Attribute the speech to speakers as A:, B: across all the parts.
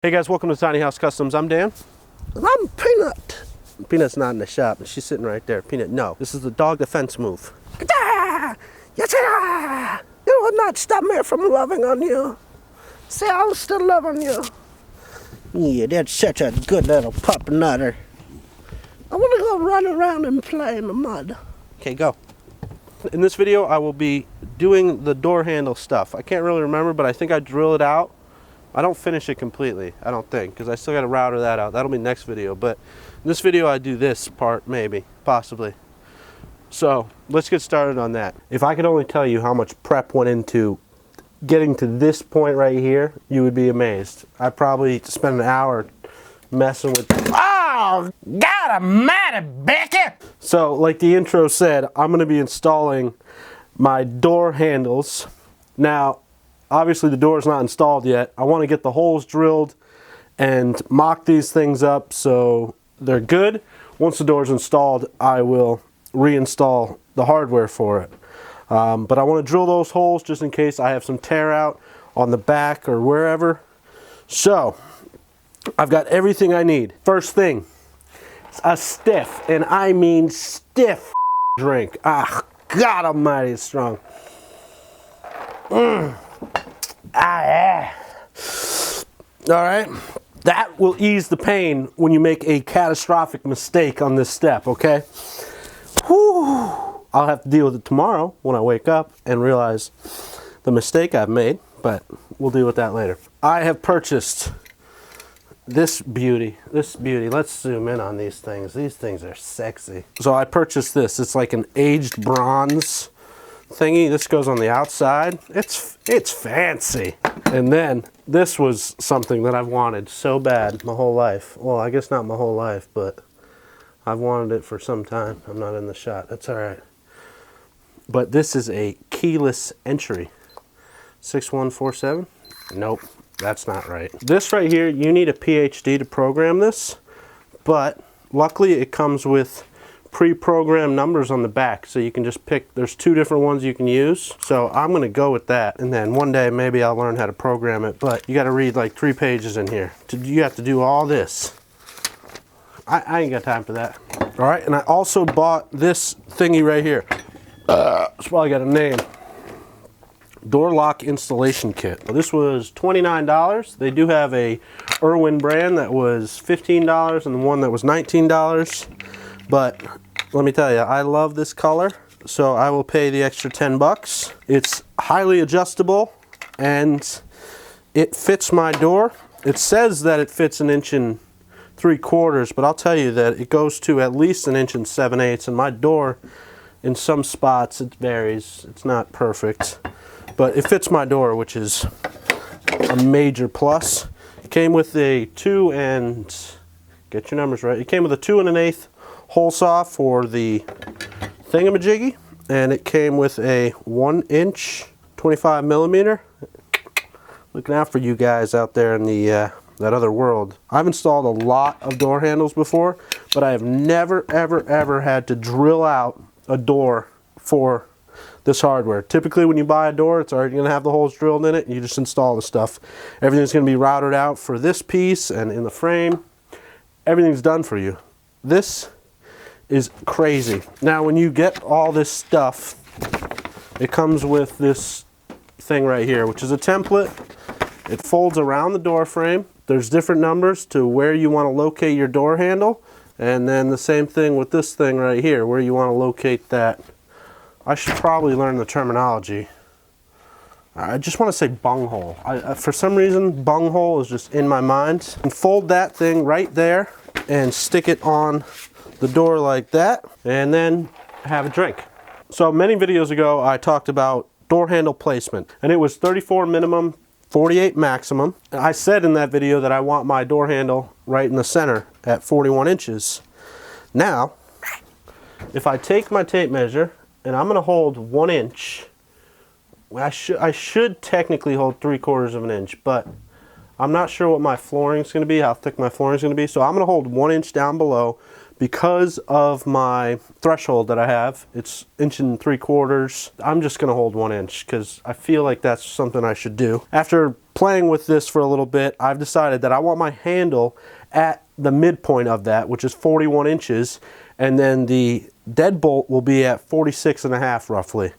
A: Hey guys, welcome to Tiny House Customs. I'm Dan.
B: And I'm Peanut.
A: Peanut's not in the shop, and she's sitting right there. Peanut, no. This is the dog defense move.
B: Ah, yes, ah. You will not stop me from loving on you. See, I'll still love on you. Yeah, that's such a good little pup nutter. I want to go run around and play in the mud.
A: Okay, go. In this video, I will be doing the door handle stuff. I can't really remember, but I think I drill it out. I don't finish it completely, I don't think, because I still got to router that out. That'll be next video, but in this video I do this part, maybe, possibly. So let's get started on that. If I could only tell you how much prep went into getting to this point right here, you would be amazed. I probably spent an hour messing with...
B: Oh, God almighty, Becky!
A: So, like the intro said, I'm going to be installing my door handles. Now, obviously the door's not installed yet. I want to get the holes drilled and mock these things up so they're good. Once the door's installed, I will reinstall the hardware for it. But I want to drill those holes just in case I have some tear out on the back or wherever. So, I've got everything I need. First thing, a stiff, and I mean stiff drink. Ah, God almighty, it's strong. All right, that will ease the pain when you make a catastrophic mistake on this step, okay? Whew. I'll have to deal with it tomorrow when I wake up and realize the mistake I've made, but we'll deal with that later. I have purchased this beauty. Let's zoom in on these things. These things are sexy. So I purchased this. It's like an aged bronze thingy. This goes on the outside. It's fancy. And then this was something that I've wanted so bad my whole life. Well, I guess not my whole life, but I've wanted it for some time. I'm not in the shot. That's all right. But this is a keyless entry. 6147? Nope, that's not right. This right here, you need a PhD to program this, but luckily it comes with pre-programmed numbers on the back, so you can just pick. There's two different ones you can use, so I'm gonna go with that, and then one day maybe I'll learn how to program it. But you got to read like 3 pages in here. You have to do all this. I ain't got time for that. All right, and I also bought this thingy right here. It's probably got a name. Door lock installation kit. Well, this was $29. They do have a Irwin brand that was $15 and the one that was $19. But let me tell you, I love this color, so I will pay the extra 10 bucks. It's highly adjustable and it fits my door. It says that it fits 1 3/4 inches, but I'll tell you that it goes to at least 1 7/8 inches, and my door, in some spots, it varies. It's not perfect, but it fits my door, which is a major plus. It came with a 2 and, get your numbers right, it came with a 2 1/8 hole saw for the thingamajiggy, and it came with a 1 inch 25 millimeter. Looking out for you guys out there in the that other world. I've installed a lot of door handles before, but I have never ever had to drill out a door for this hardware. Typically when you buy a door, it's already going to have the holes drilled in it, and you just install the stuff. Everything's going to be routed out for this piece and in the frame. Everything's done for you. This is crazy. Now when you get all this stuff, it comes with this thing right here, which is a template. It folds around the door frame. There's different numbers to where you want to locate your door handle, and then the same thing with this thing right here, where you want to locate that. I should probably learn the terminology. I just want to say bunghole. For some reason, bunghole is just in my mind. And fold that thing right there and stick it on the door like that, and then have a drink. So many videos ago, I talked about door handle placement, and it was 34 minimum, 48 maximum. I said in that video that I want my door handle right in the center at 41 inches. Now, if I take my tape measure and I'm going to hold 1 inch, I should technically hold 3/4 inch, but I'm not sure what my flooring is going to be, how thick my flooring is going to be. So I'm going to hold 1 inch down below, because of my threshold that I have, it's 1 3/4. I'm just gonna hold 1 inch because I feel like that's something I should do. After playing with this for a little bit, I've decided that I want my handle at the midpoint of that, which is 41 inches, and then the deadbolt will be at 46.5 roughly.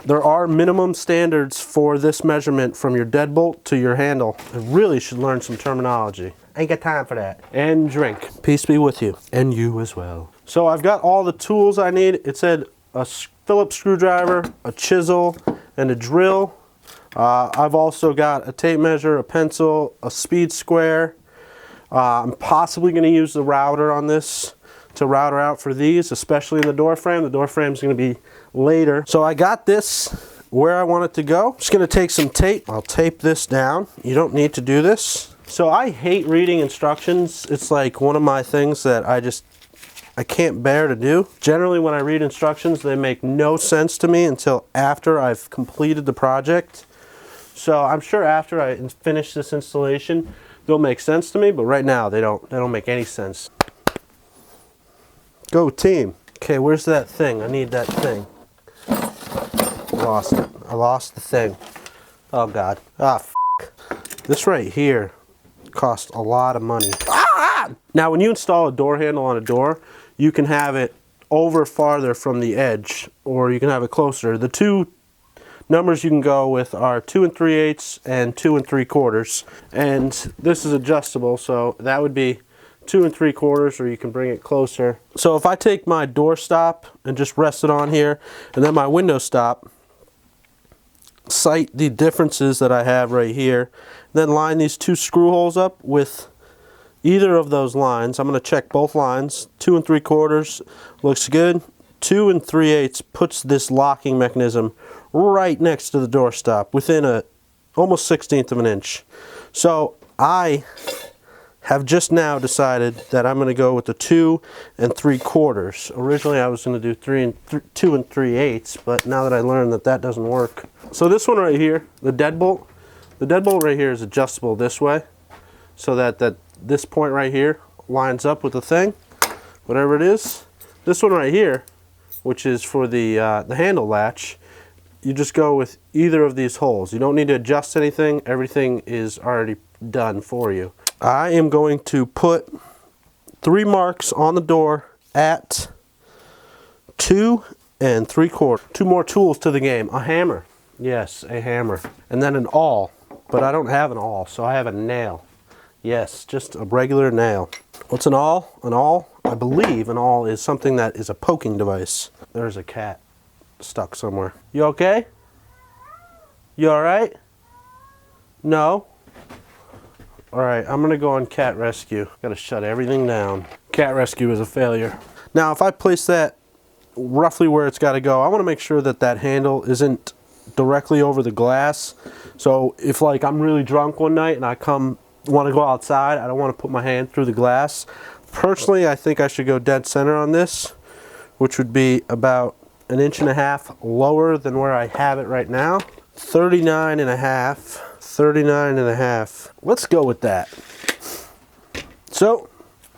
A: There are minimum standards for this measurement from your deadbolt to your handle. I really should learn some terminology. Ain't got time for that. And drink. Peace be with you. And you as well. So I've got all the tools I need. It said a Phillips screwdriver, a chisel, and a drill. I've also got a tape measure, a pencil, a speed square. I'm possibly going to use the router on this to router out for these, especially in the door frame. The door frame is going to be later. So I got this where I want it to go. Just going to take some tape. I'll tape this down. You don't need to do this. So I hate reading instructions. It's like one of my things that I can't bear to do. Generally when I read instructions, they make no sense to me until after I've completed the project. So I'm sure after I finish this installation, they'll make sense to me, but right now they don't make any sense. Go team. Okay, where's that thing? I need that thing. Lost it. I lost the thing. Oh God. Ah, f***. This right here cost a lot of money. Ah! Now when you install a door handle on a door, you can have it over farther from the edge, or you can have it closer. The two numbers you can go with are 2 3/8 and 2 3/4. And this is adjustable, so that would be 2 3/4, or you can bring it closer. So if I take my door stop and just rest it on here, and then my window stop, cite the differences that I have right here, then line these two screw holes up with either of those lines. I'm going to check both lines. 2 3/4 looks good. 2 3/8 puts this locking mechanism right next to the door stop within a almost 1/16 of an inch. So I have just now decided that I'm going to go with the 2 3/4. Originally I was going to do 2 3/8, but now that I learned that that doesn't work. So this one right here, the deadbolt right here is adjustable this way, so that this point right here lines up with the thing, whatever it is. This one right here, which is for the handle latch, you just go with either of these holes. You don't need to adjust anything. Everything is already done for you. I am going to put 3 marks on the door at 2 3/4. 2 more tools to the game. A hammer. Yes, a hammer. And then an awl. But I don't have an awl, so I have a nail. Yes, just a regular nail. What's an awl? An awl? I believe an awl is something that is a poking device. There's a cat stuck somewhere. You okay? You alright? No? Alright, I'm gonna go on cat rescue. Gotta shut everything down. Cat rescue is a failure. Now if I place that roughly where it's gotta go, I wanna make sure that that handle isn't directly over the glass. So if like I'm really drunk one night and I want to go outside, I don't want to put my hand through the glass. Personally, I think I should go dead center on this, which would be about 1.5 inches lower than where I have it right now. 39.5, 39.5. Let's go with that. So,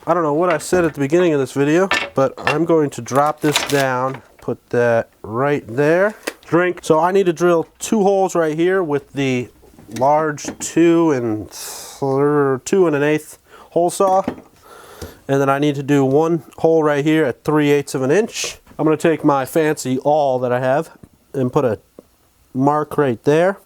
A: I don't know what I said at the beginning of this video, but I'm going to drop this down, put that right there. Drink. So I need to drill 2 holes right here with the large 2 1/8 hole saw, and then I need to do 1 hole right here at 3/8 of an inch. I'm going to take my fancy awl that I have and put a mark right there.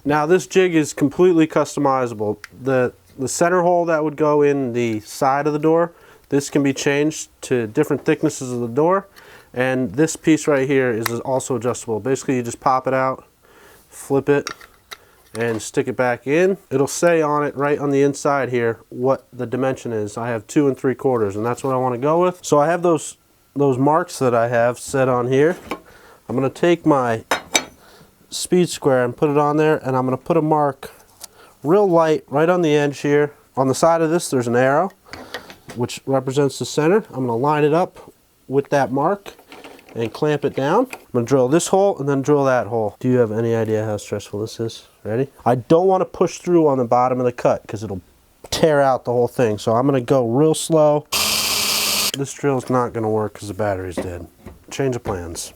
A: Now this jig is completely customizable. The center hole that would go in the side of the door, this can be changed to different thicknesses of the door, and this piece right here is also adjustable. Basically you just pop it out, flip it, and stick it back in. It'll say on it right on the inside here what the dimension is. I have 2 3/4, and that's what I want to go with. So I have those marks that I have set on here. I'm going to take my speed square and put it on there, and I'm going to put a mark real light right on the edge here. On the side of this there's an arrow which represents the center. I'm going to line it up with that mark and clamp it down. I'm going to drill this hole and then drill that hole. Do you have any idea how stressful this is? Ready? I don't want to push through on the bottom of the cut because it'll tear out the whole thing. So I'm going to go real slow. This drill's not gonna work because the battery's dead. Change of plans.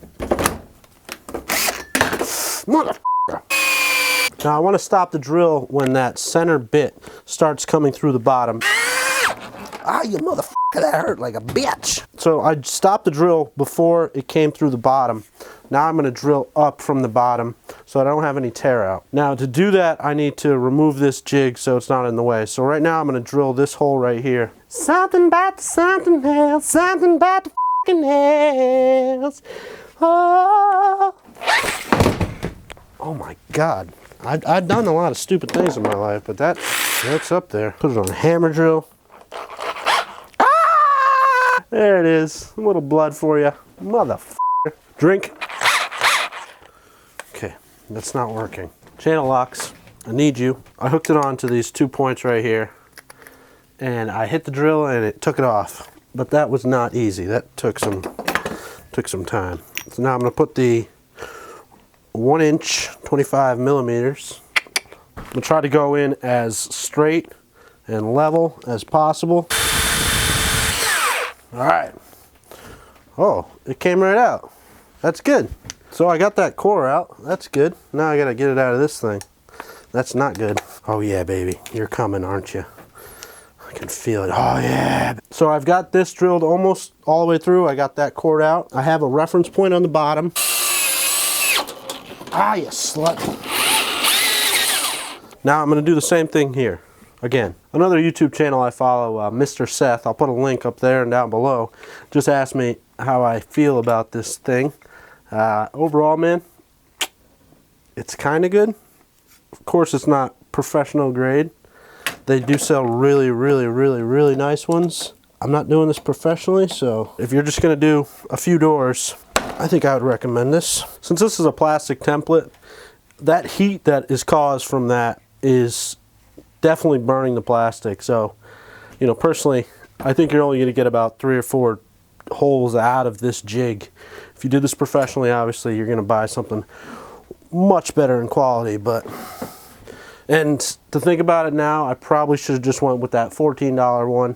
A: Motherfucker. Now I want to stop the drill when that center bit starts coming through the bottom.
B: Ah, you motherfucker, that hurt like a bitch.
A: So I stopped the drill before it came through the bottom. Now I'm going to drill up from the bottom so I don't have any tear out. Now to do that, I need to remove this jig so it's not in the way. So right now I'm going to drill this hole right here. Something about something else, something about the fucking else. Oh. Oh my God. I've done a lot of stupid things in my life, but that's up there. Put it on a hammer drill. There it is. A little blood for you. Motherfucker. Drink. Okay, that's not working. Channel locks. I need you. I hooked it on to these 2 points right here. And I hit the drill and it took it off. But that was not easy. That took some time. So now I'm going to put the 1 inch, 25 millimeters. I'm going to try to go in as straight and level as possible. All right. Oh, it came right out. That's good. So I got that core out. That's good. Now I got to get it out of this thing. That's not good. Oh yeah, baby. You're coming, aren't you? I can feel it. Oh yeah. So I've got this drilled almost all the way through. I got that core out. I have a reference point on the bottom. Ah, you slut. Now I'm going to do the same thing here. Again, another YouTube channel I follow, Mr. Seth, I'll put a link up there and down below, just asked me how I feel about this thing. Overall, man, it's kind of good. Of course, it's not professional grade. They do sell really, really, really, really nice ones. I'm not doing this professionally, so if you're just going to do a few doors, I think I would recommend this. Since this is a plastic template, that heat that is caused from that is definitely burning the plastic. So, you know, personally, I think you're only going to get about 3 or 4 holes out of this jig. If you did this professionally, obviously you're going to buy something much better in quality. And to think about it now, I probably should have just went with that $14 one,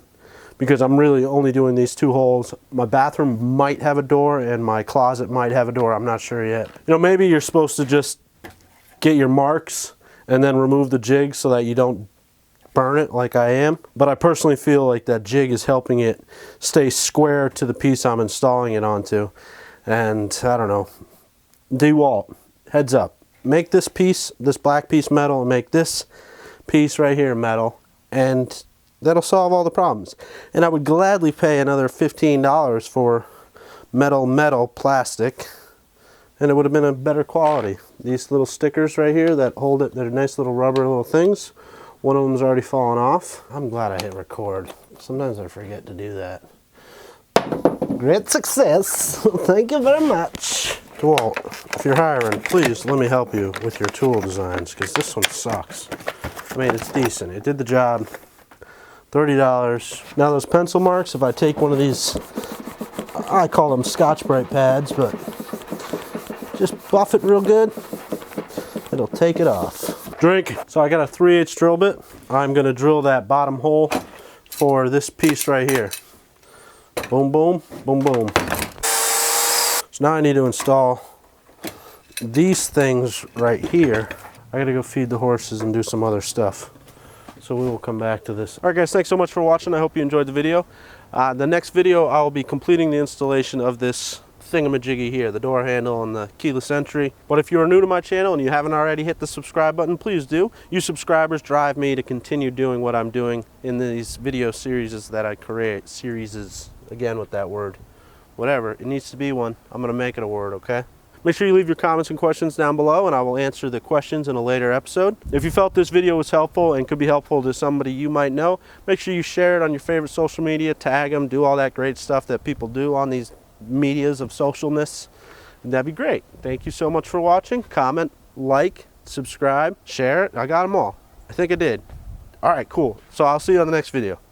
A: because I'm really only doing these 2 holes. My bathroom might have a door and my closet might have a door. I'm not sure yet. You know, maybe you're supposed to just get your marks and then remove the jig so that you don't burn it like I am. But I personally feel like that jig is helping it stay square to the piece I'm installing it onto. And I don't know. DeWalt, heads up. Make this piece, this black piece metal, and make this piece right here metal, and that'll solve all the problems. And I would gladly pay another $15 for metal plastic, and it would have been a better quality. These little stickers right here that hold it, they're nice little rubber little things. One of them's already fallen off. I'm glad I hit record. Sometimes I forget to do that. Great success. Thank you very much. DeWalt, if you're hiring, please let me help you with your tool designs, because this one sucks. I mean, it's decent. It did the job. $30. Now those pencil marks, if I take one of these, I call them Scotch-Brite pads, but just buff it real good, it'll take it off. Drink. So I got a 3/8 drill bit. I'm going to drill that bottom hole for this piece right here. Boom, boom, boom, boom. So now I need to install these things right here. I gotta go feed the horses and do some other stuff. So we will come back to this. All right guys, thanks so much for watching. I hope you enjoyed the video. The next video, I'll be completing the installation of this thingamajiggy here, the door handle and the keyless entry. But if you are new to my channel and you haven't already hit the subscribe button, please do. You subscribers drive me to continue doing what I'm doing in these video series that I create. Series, again with that word. Whatever, it needs to be one. I'm gonna make it a word, okay? Make sure you leave your comments and questions down below, and I will answer the questions in a later episode. If you felt this video was helpful and could be helpful to somebody you might know, make sure you share it on your favorite social media, tag them, do all that great stuff that people do on these medias of socialness. And that'd be great. Thank you so much for watching. Comment, like, subscribe, share it. I got them all. I think I did. All right, cool. So I'll see you on the next video.